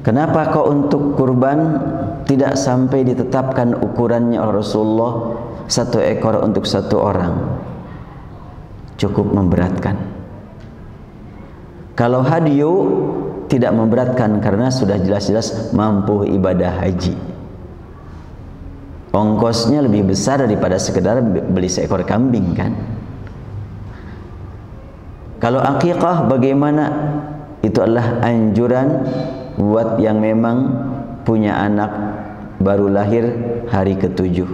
Kenapa kok untuk kurban tidak sampai ditetapkan ukurannya oleh Rasulullah 1 ekor untuk 1 orang? Cukup memberatkan. Kalau hadiyu tidak memberatkan karena sudah jelas-jelas mampu ibadah haji. Ongkosnya lebih besar daripada sekedar beli seekor kambing kan. Kalau akikah bagaimana? Itu adalah anjuran buat yang memang punya anak baru lahir hari ke-7.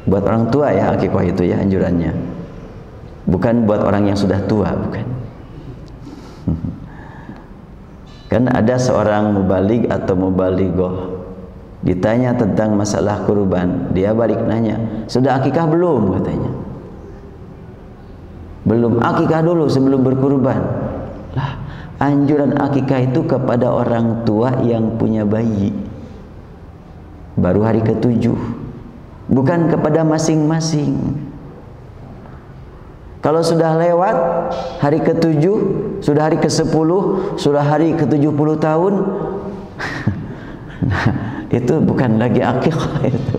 Buat orang tua ya akikah itu ya anjurannya. Bukan buat orang yang sudah tua, bukan. Kan ada seorang mubalig atau mubalighah ditanya tentang masalah kurban, dia balik nanya, sudah akikah belum? Katanya belum. Akikah dulu sebelum berkurban. Lah, anjuran akikah itu kepada orang tua yang punya bayi baru hari ke-7, bukan kepada masing-masing. Kalau sudah lewat hari ke-7, sudah hari ke-10, sudah hari ke-70 tahun, nah, itu bukan lagi akikah itu.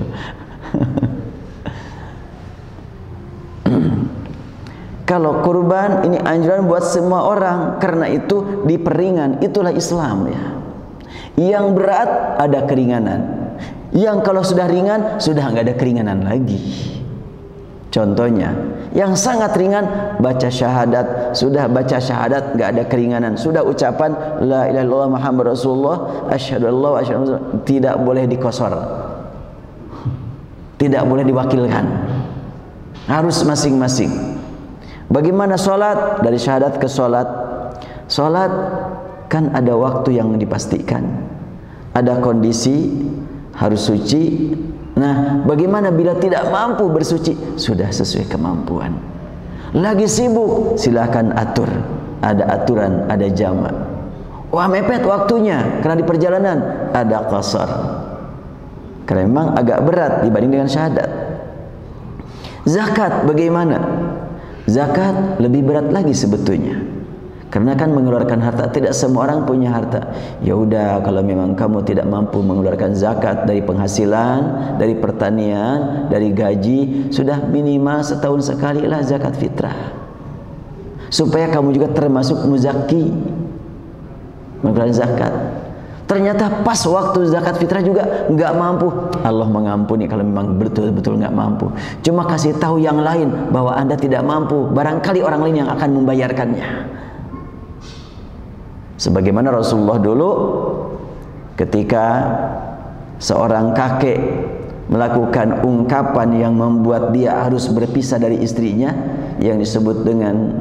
Kalau kurban ini anjuran buat semua orang, karena itu diperingan, itulah Islam ya. Yang berat ada keringanan, yang kalau sudah ringan sudah nggak ada keringanan lagi. Contohnya, yang sangat ringan baca syahadat, sudah baca syahadat nggak ada keringanan, sudah ucapan la ilaha illallah Muhammad Rasulullah asyhadu an la ilaha illallah, tidak boleh dikosor, tidak boleh diwakilkan, harus masing-masing. Bagaimana sholat? Dari syahadat ke sholat. Sholat kan ada waktu yang dipastikan, ada kondisi harus suci. Nah, bagaimana bila tidak mampu bersuci? Sudah sesuai kemampuan. Lagi sibuk, silakan atur. Ada aturan, ada jamak. Wah, mepet waktunya karena di perjalanan, ada qasar. Karena memang agak berat dibanding dengan syahadat. Zakat bagaimana? Zakat lebih berat lagi sebetulnya, karena kan mengeluarkan harta. Tidak semua orang punya harta. Ya udah, kalau memang kamu tidak mampu mengeluarkan zakat dari penghasilan, dari pertanian, dari gaji, sudah minimal setahun sekali lah zakat fitrah, supaya kamu juga termasuk muzaki, mengeluarkan zakat. Ternyata pas waktu zakat fitrah juga nggak mampu, Allah mengampuni kalau memang betul-betul nggak mampu. Cuma kasih tahu yang lain bahwa Anda tidak mampu, barangkali orang lain yang akan membayarkannya. Sebagaimana Rasulullah dulu ketika seorang kakek melakukan ungkapan yang membuat dia harus berpisah dari istrinya, yang disebut dengan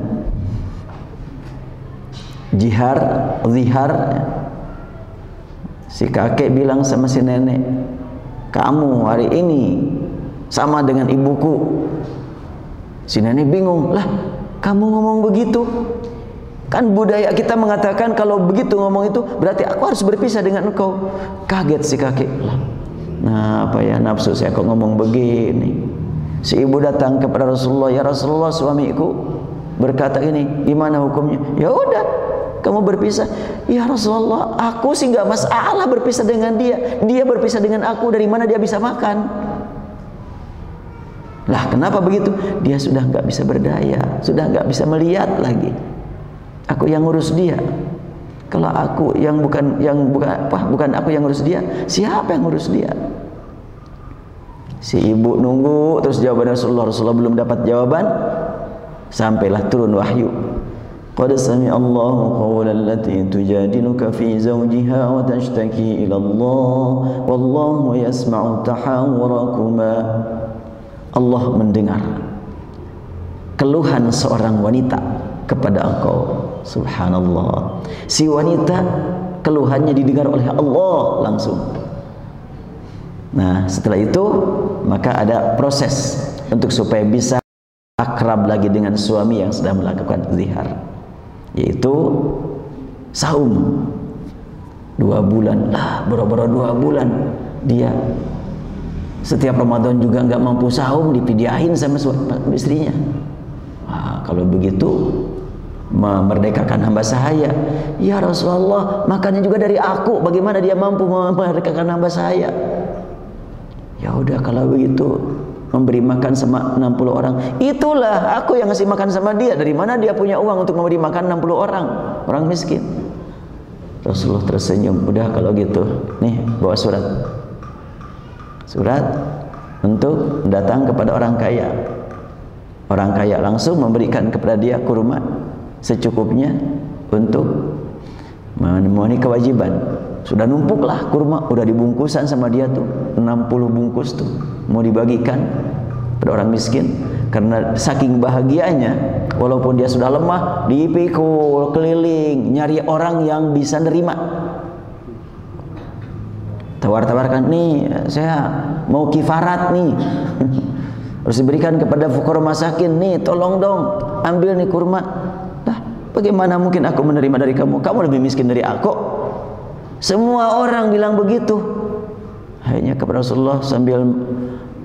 zihar. Si kakek bilang sama si nenek, kamu hari ini sama dengan ibuku. Si nenek bingung, lah kamu ngomong begitu? Kan budaya kita mengatakan kalau begitu ngomong itu berarti aku harus berpisah dengan engkau. Kaget si kakek. Nah, apa ya, nafsu saya kok ngomong begini. Si ibu datang kepada Rasulullah, ya Rasulullah, suamiku berkata ini, gimana hukumnya? Ya udah, kamu berpisah. Ya Rasulullah, aku sih nggak masalah berpisah dengan dia. Dia berpisah dengan aku, dari mana dia bisa makan? Lah kenapa begitu? Dia sudah nggak bisa berdaya, sudah nggak bisa melihat lagi. Aku yang ngurus dia. Kalau aku yang bukan aku yang ngurus dia, siapa yang ngurus dia? Si ibu nunggu terus jawaban Rasulullah. Rasulullah belum dapat jawaban, sampailah turun wahyu. Qad sami'a Allahu qawlan allati tujadiluka fi zawjiha wa tashtaki ila Allah wallahu yasma'u tahawurakuma. Allah mendengar keluhan seorang wanita kepada engkau. Subhanallah. Si wanita keluhannya didengar oleh Allah langsung. Nah, setelah itu maka ada proses untuk supaya bisa akrab lagi dengan suami yang sedang melakukan zihar, yaitu saum 2 bulan lah, boro-boro 2 bulan dia setiap Ramadan juga nggak mampu saum, dipidiahin sama istrinya. Nah, kalau begitu memerdekakan hamba sahaya. Ya Rasulullah, makannya juga dari aku, bagaimana dia mampu memerdekakan hamba sahaya? Ya udah kalau begitu, memberi makan sama 60 orang. Itulah aku yang ngasih makan sama dia. Dari mana dia punya uang untuk memberi makan 60 orang miskin? Rasulullah tersenyum. Udah kalau gitu, nih bawa surat untuk datang kepada orang kaya. Orang kaya langsung memberikan kepada dia kurma secukupnya untuk memenuhi kewajiban. Sudah numpuklah kurma, udah dibungkusan sama dia tuh 60 bungkus tuh, mau dibagikan pada orang miskin. Karena saking bahagianya, walaupun dia sudah lemah, dipikul keliling nyari orang yang bisa nerima. Tawar-tawarkan, nih saya mau kifarat nih harus diberikan kepada fuqara masakin, nih tolong dong ambil nih kurma. Nah, bagaimana mungkin aku menerima dari kamu? Kamu lebih miskin dari aku. Semua orang bilang begitu. Akhirnya kepada Rasulullah sambil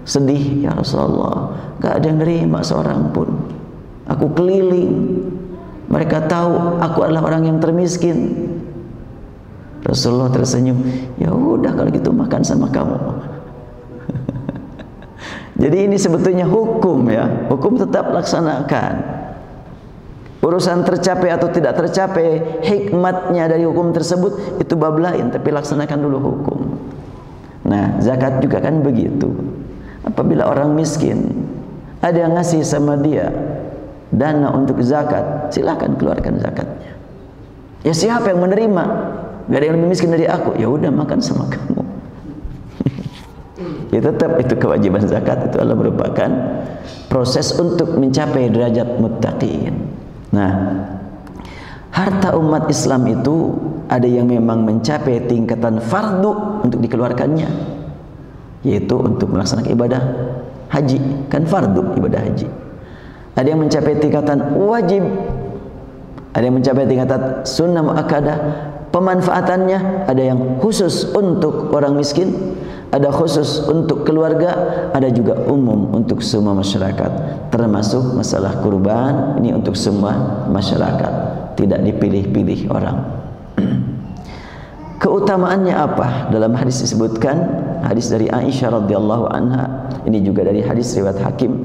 sedih, ya Rasulullah, gak ada yang nerima seorang pun. Aku keliling, mereka tahu aku adalah orang yang termiskin. Rasulullah tersenyum. Ya udah kalau gitu makan sama kamu. Jadi ini sebetulnya hukum ya, hukum tetap laksanakan. Urusan tercapai atau tidak tercapai, hikmatnya dari hukum tersebut itu bab lain, tapi laksanakan dulu hukum. Nah, zakat juga kan begitu. Apabila orang miskin, ada yang ngasih sama dia dana untuk zakat, silakan keluarkan zakatnya. Ya siapa yang menerima? Gak ada yang lebih miskin dari aku. Ya udah makan sama kamu. Ya tetap itu kewajiban zakat itu adalah merupakan proses untuk mencapai derajat muttaqin. Nah, harta umat Islam itu ada yang memang mencapai tingkatan fardu untuk dikeluarkannya, yaitu untuk melaksanakan ibadah haji, kan fardu ibadah haji. Ada yang mencapai tingkatan wajib, ada yang mencapai tingkatan sunnah muakkadah. Pemanfaatannya ada yang khusus untuk orang miskin, ada khusus untuk keluarga, ada juga umum untuk semua masyarakat. Termasuk masalah kurban, ini untuk semua masyarakat, tidak dipilih-pilih orang. Keutamaannya apa? Dalam hadis disebutkan, hadis dari Aisyah radhiyallahu anha, ini juga dari hadis riwayat Hakim.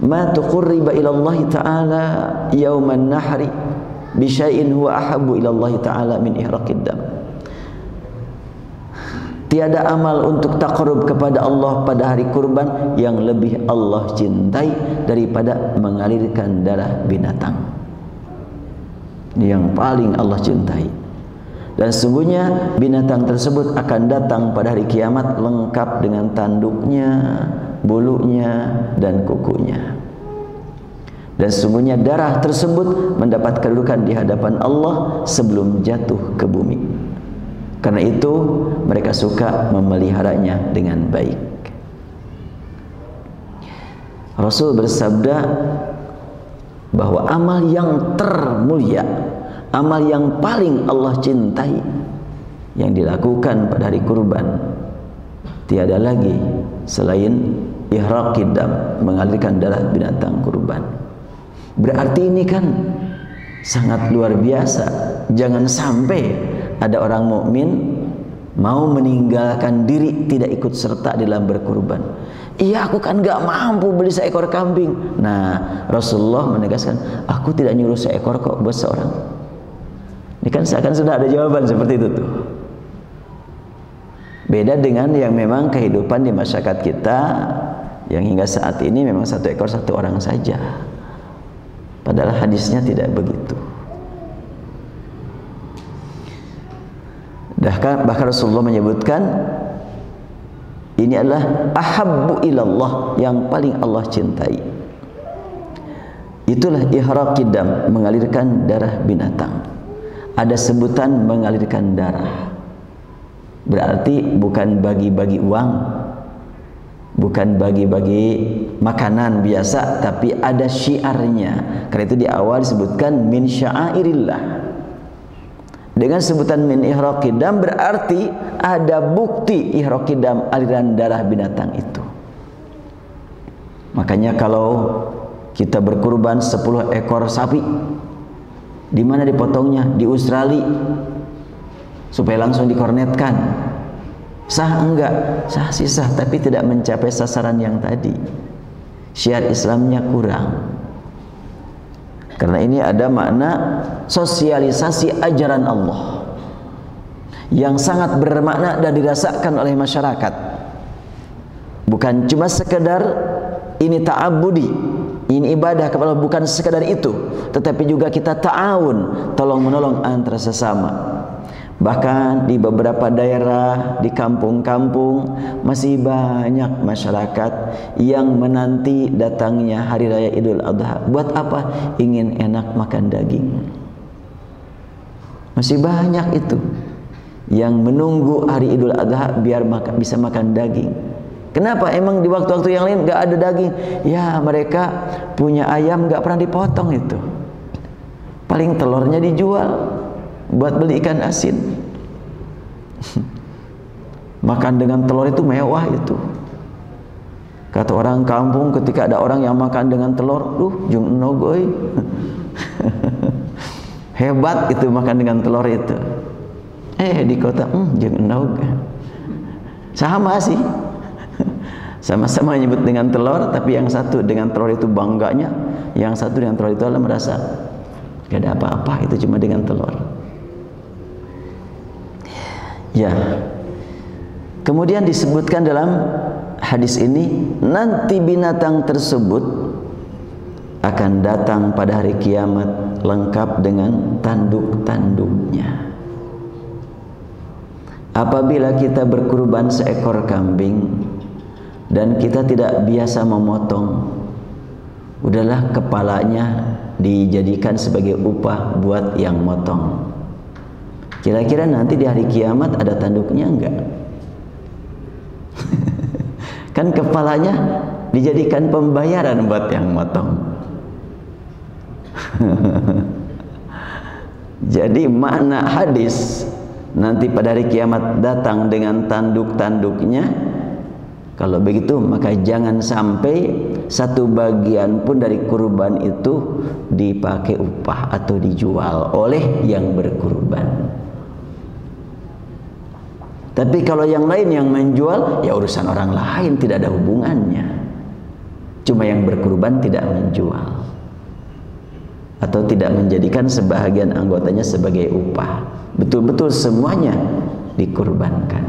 Ma tuqurriba ila Allah Ta'ala yauman nahri bi syai'in huwa ahabbu ila Allah Ta'ala min ihraqid dam. Tiada amal untuk taqarrub kepada Allah pada hari kurban yang lebih Allah cintai daripada mengalirkan darah binatang. Yang paling Allah cintai. Dan sesungguhnya binatang tersebut akan datang pada hari kiamat lengkap dengan tanduknya, bulunya, dan kukunya. Dan sesungguhnya darah tersebut mendapat kedudukan di hadapan Allah sebelum jatuh ke bumi. Karena itu mereka suka memeliharanya dengan baik. Rasul bersabda bahwa amal yang termulia, amal yang paling Allah cintai, yang dilakukan pada hari kurban, tiada lagi selain ihraqid dam, mengalirkan darah binatang kurban. Berarti ini kan sangat luar biasa. Jangan sampai ada orang mukmin mau meninggalkan diri, tidak ikut serta dalam berkurban. Iya, aku kan gak mampu beli seekor kambing. Nah, Rasulullah menegaskan, aku tidak nyuruh seekor kok buat seorang. Ini kan seakan sudah ada jawaban seperti itu tuh. Beda dengan yang memang kehidupan di masyarakat kita, yang hingga saat ini memang satu ekor satu orang saja. Padahal hadisnya tidak begitu. Bahkan Rasulullah menyebutkan ini adalah ahabbu ilallah, yang paling Allah cintai. Itulah ihraqid dam, mengalirkan darah binatang. Ada sebutan mengalirkan darah. Berarti bukan bagi-bagi uang, bukan bagi-bagi makanan biasa, tapi ada syiarnya. Karena itu di awal disebutkan min sya'airillah. Dengan sebutan min ihraqid dam berarti ada bukti ihraqid dam, aliran darah binatang itu. Makanya kalau kita berkurban 10 ekor sapi, Di mana dipotongnya? Di Australia, supaya langsung dikornetkan. Sah enggak? Sah sih sah, tapi tidak mencapai sasaran yang tadi. Syiar Islamnya kurang. Karena ini ada makna sosialisasi ajaran Allah yang sangat bermakna dan dirasakan oleh masyarakat. Bukan cuma sekedar ini ta'abudi, ini ibadah kepada Allah, bukan sekedar itu, tetapi juga kita ta'awun, tolong menolong antara sesama. Bahkan di beberapa daerah, di kampung-kampung masih banyak masyarakat yang menanti datangnya hari raya Idul Adha. Buat apa? Ingin enak makan daging. Masih banyak itu yang menunggu hari Idul Adha biar bisa makan daging. Kenapa? Emang di waktu-waktu yang lain gak ada daging? Ya, mereka punya ayam gak pernah dipotong itu. Paling telurnya dijual buat beli ikan asin. Makan dengan telur itu mewah itu. Kata orang kampung, ketika ada orang yang makan dengan telur, jeung enog euy. Hebat itu makan dengan telur itu. Di kota jeung enog. Sama sih. Sama-sama nyebut dengan telur, tapi yang satu dengan telur itu bangganya, yang satu dengan telur itu adalah merasa gak ada apa-apa, itu cuma dengan telur. Ya. Kemudian disebutkan dalam hadis ini, nanti binatang tersebut akan datang pada hari kiamat lengkap dengan tanduk-tanduknya. Apabila kita berkurban seekor kambing dan kita tidak biasa memotong, udahlah kepalanya dijadikan sebagai upah buat yang motong. Kira-kira nanti di hari kiamat ada tanduknya enggak? Kan kepalanya dijadikan pembayaran buat yang motong. Jadi makna hadis nanti pada hari kiamat datang dengan tanduk-tanduknya. Kalau begitu maka jangan sampai satu bagian pun dari kurban itu dipakai upah atau dijual oleh yang berkurban. Tapi kalau yang lain yang menjual, ya urusan orang lain, tidak ada hubungannya. Cuma yang berkurban tidak menjual atau tidak menjadikan sebahagian anggotanya sebagai upah. Betul-betul semuanya dikurbankan.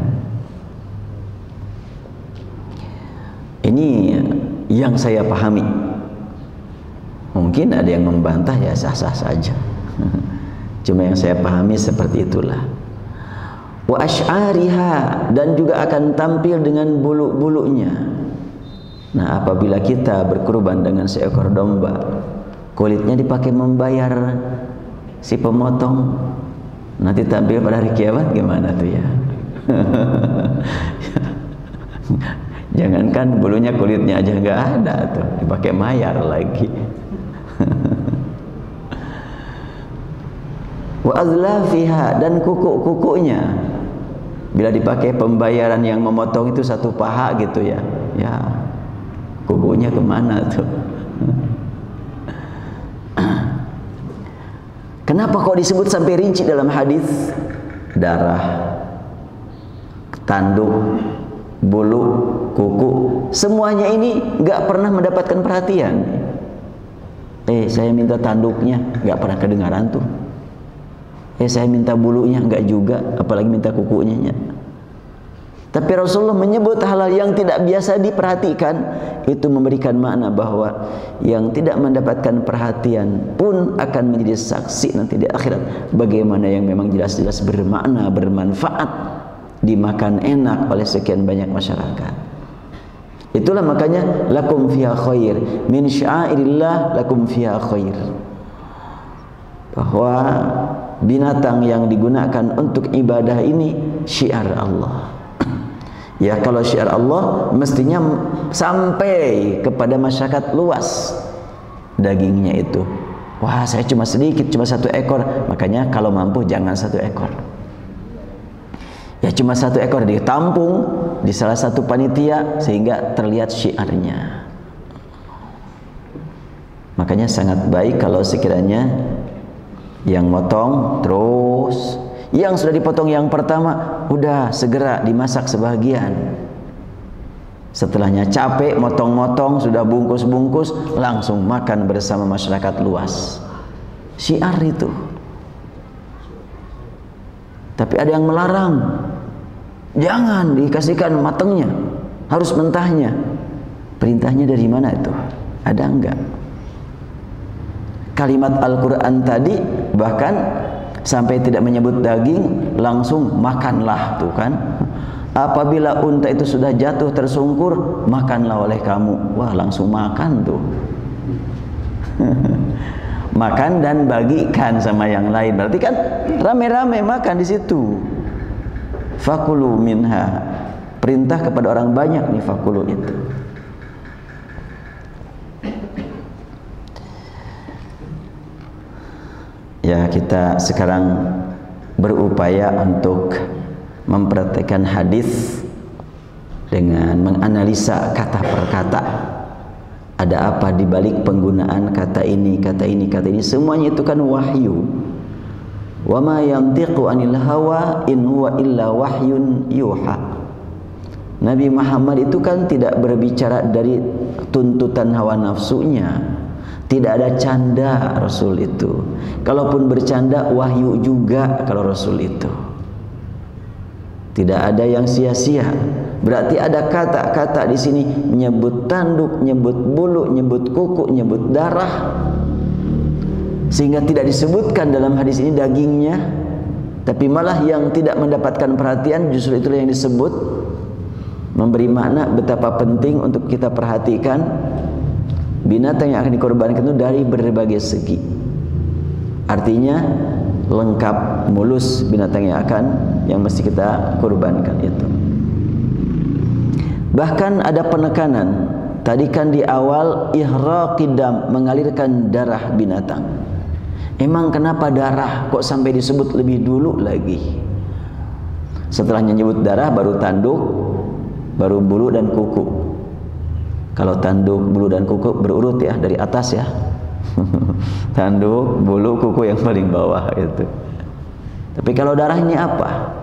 Ini yang saya pahami. Mungkin ada yang membantah, ya sah-sah saja. Cuma yang saya pahami seperti itulah. Wa asy'ariha, dan juga akan tampil dengan bulu-bulunya. Nah, apabila kita berkurban dengan seekor domba, kulitnya dipakai membayar si pemotong, nanti tampil pada hari kiamat gimana tuh ya? Jangankan bulunya, kulitnya aja nggak ada tuh, dipakai mayar lagi. Wa azlafiha, dan kuku-kukunya. Bila dipakai pembayaran yang memotong itu satu paha gitu ya, ya kukunya kemana tuh? Kenapa kok disebut sampai rinci dalam hadis? Darah, tanduk, bulu, kuku, semuanya ini nggak pernah mendapatkan perhatian. Saya minta tanduknya, nggak pernah kedengaran tuh. Saya minta bulunya, enggak juga, apalagi minta kukunya. Tapi Rasulullah menyebut hal-hal yang tidak biasa diperhatikan, itu memberikan makna bahwa yang tidak mendapatkan perhatian pun akan menjadi saksi nanti di akhirat bagaimana yang memang jelas-jelas bermakna, bermanfaat, dimakan enak oleh sekian banyak masyarakat. Itulah makanya lakum fiha khair, min sya'airillah lakum fiha khair. Bahwa binatang yang digunakan untuk ibadah ini syiar Allah. Ya, kalau syiar Allah mestinya sampai kepada masyarakat luas dagingnya itu. Wah, saya cuma sedikit, cuma 1 ekor, makanya kalau mampu jangan 1 ekor. Ya cuma 1 ekor ditampung di salah satu panitia sehingga terlihat syiarnya. Makanya sangat baik kalau sekiranya Yang motong terus, yang sudah dipotong yang pertama udah segera dimasak sebagian. Setelahnya capek motong-motong, sudah bungkus-bungkus, langsung makan bersama masyarakat luas. Syiar itu. Tapi ada yang melarang, jangan dikasihkan matangnya, harus mentahnya. Perintahnya dari mana itu? Ada enggak? Kalimat Al-Quran tadi bahkan sampai tidak menyebut daging, langsung makanlah tuh kan. Apabila unta itu sudah jatuh tersungkur, makanlah oleh kamu. Wah, langsung makan tuh. Makan dan bagikan sama yang lain. Berarti kan rame-rame makan di situ. Fakulu minha. Perintah kepada orang banyak nih fakulu itu. Ya, kita sekarang berupaya untuk mempraktikkan hadis dengan menganalisa kata per kata. Ada apa di balik penggunaan kata ini, kata ini, kata ini. Semuanya itu kan wahyu. Wa ma yantiqu anil hawa in huwa illa wahyun yuha. Nabi Muhammad itu kan tidak berbicara dari tuntutan hawa nafsunya. Tidak ada canda Rasul itu. Kalaupun bercanda, wahyu juga kalau Rasul itu. Tidak ada yang sia-sia. Berarti ada kata-kata di sini, nyebut tanduk, nyebut bulu, nyebut kuku, nyebut darah. Sehingga tidak disebutkan dalam hadis ini dagingnya, tapi malah yang tidak mendapatkan perhatian justru itulah yang disebut. Memberi makna betapa penting untuk kita perhatikan binatang yang akan dikorbankan itu dari berbagai segi. Artinya lengkap, mulus binatang yang mesti kita kurbankan itu. Bahkan ada penekanan. Tadi kan di awal ihraqidam, mengalirkan darah binatang. Emang kenapa darah kok sampai disebut lebih dulu lagi? Setelahnya nyebut darah baru tanduk, baru bulu dan kuku. Kalau tanduk, bulu dan kuku berurut ya dari atas ya. Tanduk, bulu, kuku yang paling bawah itu. Tapi kalau darah ini apa?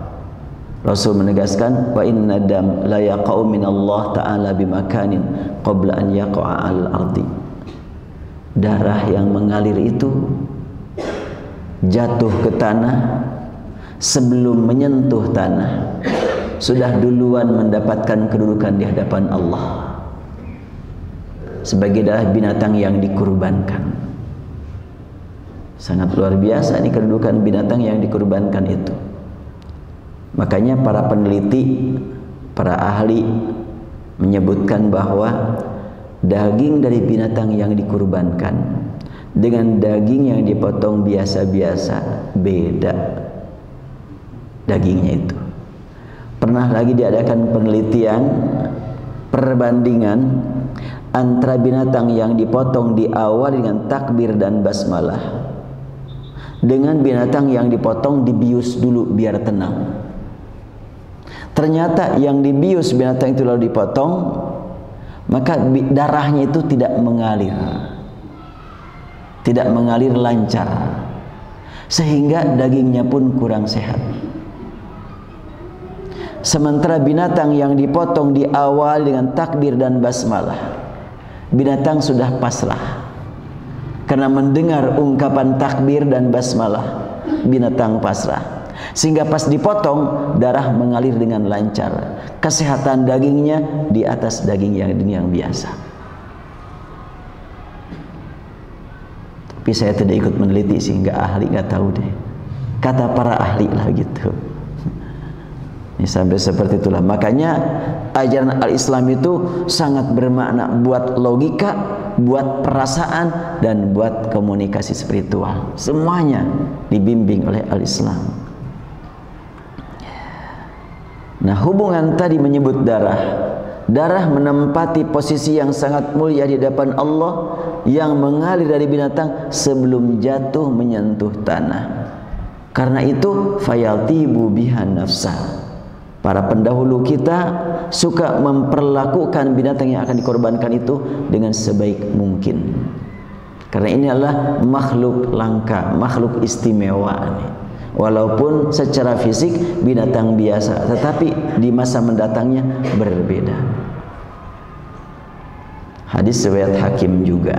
Rasul menegaskan, wa inna dam la yaqa'u min Allah ta'ala bimakanin qabla an yaqa'a al-ardi. Darah yang mengalir itu jatuh ke tanah sebelum menyentuh tanah, sudah duluan mendapatkan kedudukan di hadapan Allah sebagai darah binatang yang dikurbankan. Sangat luar biasa ini kedudukan binatang yang dikurbankan itu. Makanya para peneliti, para ahli menyebutkan bahwa daging dari binatang yang dikurbankan dengan daging yang dipotong biasa-biasa beda dagingnya itu. Pernah lagi diadakan penelitian perbandingan antara binatang yang dipotong di awal dengan takbir dan basmalah dengan binatang yang dipotong dibius dulu biar tenang. Ternyata yang dibius binatang itu lalu dipotong, maka darahnya itu tidak mengalir lancar, sehingga dagingnya pun kurang sehat. Sementara binatang yang dipotong di awal dengan takbir dan basmalah, binatang sudah pasrah karena mendengar ungkapan takbir dan basmalah, binatang pasrah. Sehingga pas dipotong, darah mengalir dengan lancar. Kesehatan dagingnya di atas daging yang biasa. Tapi saya tidak ikut meneliti sehingga ahli nggak tahu deh. Kata para ahli lah gitu. Ini sampai seperti itulah. Makanya ajaran al-Islam itu sangat bermakna buat logika, buat perasaan, dan buat komunikasi spiritual. Semuanya dibimbing oleh al-Islam. Nah, hubungan tadi menyebut darah. Darah menempati posisi yang sangat mulia di hadapan Allah yang mengalir dari binatang sebelum jatuh menyentuh tanah. Karena itu fayaltibu biha nafsa. Para pendahulu kita suka memperlakukan binatang yang akan dikorbankan itu dengan sebaik mungkin. Karena ini adalah makhluk langka, makhluk istimewa nih. Walaupun secara fisik binatang biasa, tetapi di masa mendatangnya berbeda. Hadis riwayat Hakim juga.